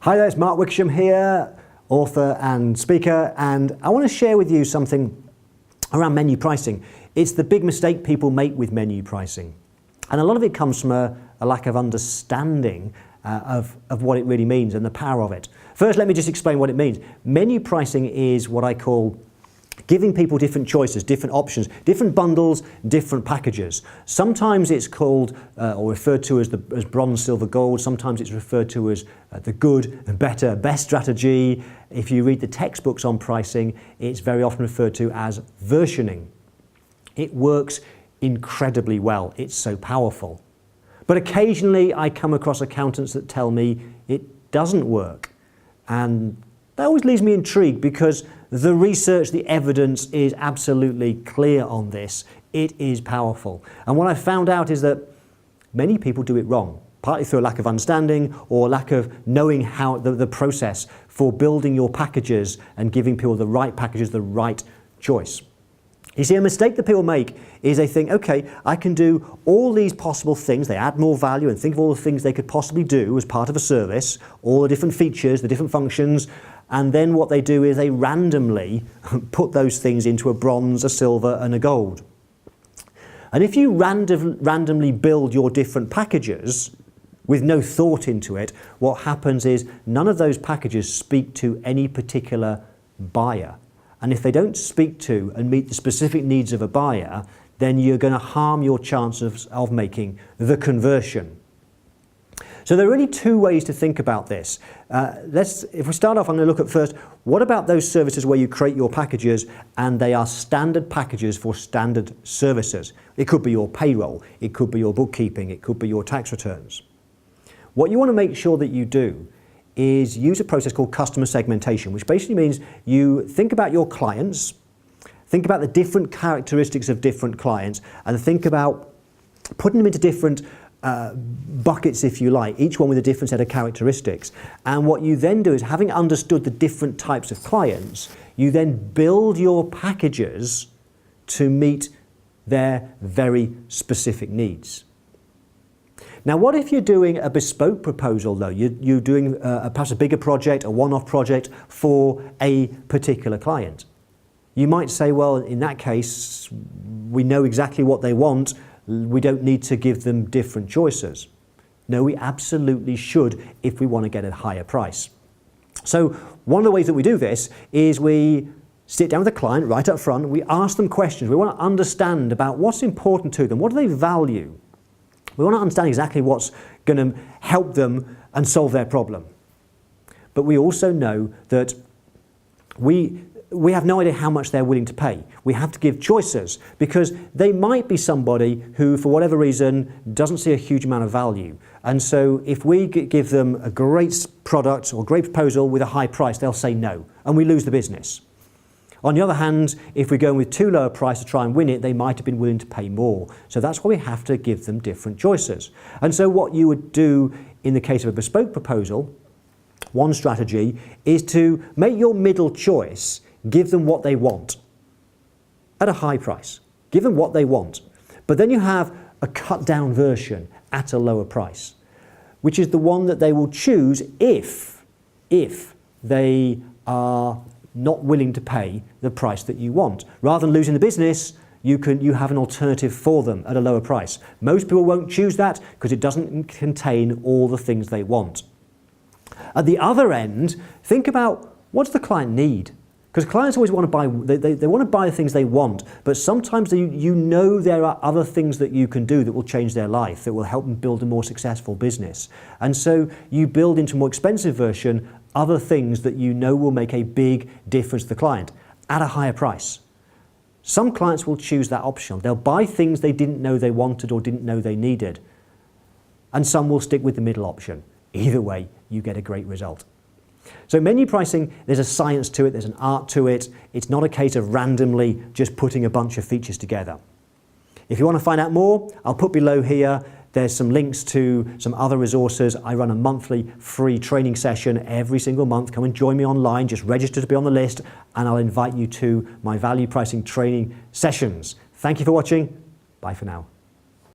Hi there, it's Mark Wickersham here, author and speaker, and I want to share with you something around menu pricing. It's the big mistake people make with menu pricing. And a lot of it comes from a lack of understanding of what it really means and the power of it. First, let me just explain what it means. Menu pricing is what I call giving people different choices, different options, different bundles, different packages. Sometimes it's called or referred to as bronze, silver, gold. Sometimes it's referred to as the good and better, best strategy. If you read the textbooks on pricing, it's very often referred to as versioning. It works incredibly well. It's so powerful. But occasionally I come across accountants that tell me it doesn't work. And that always leaves me intrigued because the research, the evidence is absolutely clear on this. It is powerful. And what I've found out is that many people do it wrong, partly through a lack of understanding or lack of knowing how the process for building your packages and giving people the right packages, the right choice. You see, a mistake that people make is they think, okay, I can do all these possible things. They add more value and think of all the things they could possibly do as part of a service, all the different features, the different functions, and then what they do is they randomly put those things into a bronze, a silver, and a gold. And if you randomly build your different packages with no thought into it, what happens is none of those packages speak to any particular buyer. And if they don't speak to and meet the specific needs of a buyer, then you're going to harm your chances of making the conversion. So there are really two ways to think about this. If we start off, I'm going to look at first, what about those services where you create your packages and they are standard packages for standard services? It could be your payroll, it could be your bookkeeping, it could be your tax returns. What you want to make sure that you do is use a process called customer segmentation, which basically means you think about your clients, think about the different characteristics of different clients, and think about putting them into different buckets, if you like, each one with a different set of characteristics. And what you then do is, having understood the different types of clients, you then build your packages to meet their very specific needs. Now, what if you're doing a bespoke proposal, though? You're doing perhaps a bigger project, a one-off project for a particular client. You might say, well, in that case, we know exactly what they want. We don't need to give them different choices. No, we absolutely should if we want to get a higher price. So one of the ways that we do this is we sit down with the client right up front. We ask them questions. We want to understand about what's important to them. What do they value? We want to understand exactly what's going to help them and solve their problem. But we also know that we have no idea how much they're willing to pay. We have to give choices because they might be somebody who, for whatever reason, doesn't see a huge amount of value. And so if we give them a great product or great proposal with a high price, they'll say no, and we lose the business. On the other hand, if we go in with too low a price to try and win it, they might have been willing to pay more. So that's why we have to give them different choices. And so what you would do in the case of a bespoke proposal, one strategy is to make your middle choice. Give them what they want at a high price. Give them what they want. But then you have a cut down version at a lower price, which is the one that they will choose if they are not willing to pay the price that you want. Rather than losing the business, you have an alternative for them at a lower price. Most people won't choose that because it doesn't contain all the things they want. At the other end, think about, what does the client need? Because clients always want to buy, they want to buy the things they want, but sometimes you know there are other things that you can do that will change their life, that will help them build a more successful business. And so you build into a more expensive version other things that you know will make a big difference to the client at a higher price. Some clients will choose that option. They'll buy things they didn't know they wanted or didn't know they needed. And some will stick with the middle option. Either way, you get a great result. So menu pricing, there's a science to it, there's an art to it. It's not a case of randomly just putting a bunch of features together. If you want to find out more, I'll put below here, there's some links to some other resources. I run a monthly free training session every single month. Come and join me online, just register to be on the list, and I'll invite you to my value pricing training sessions. Thank you for watching. Bye for now.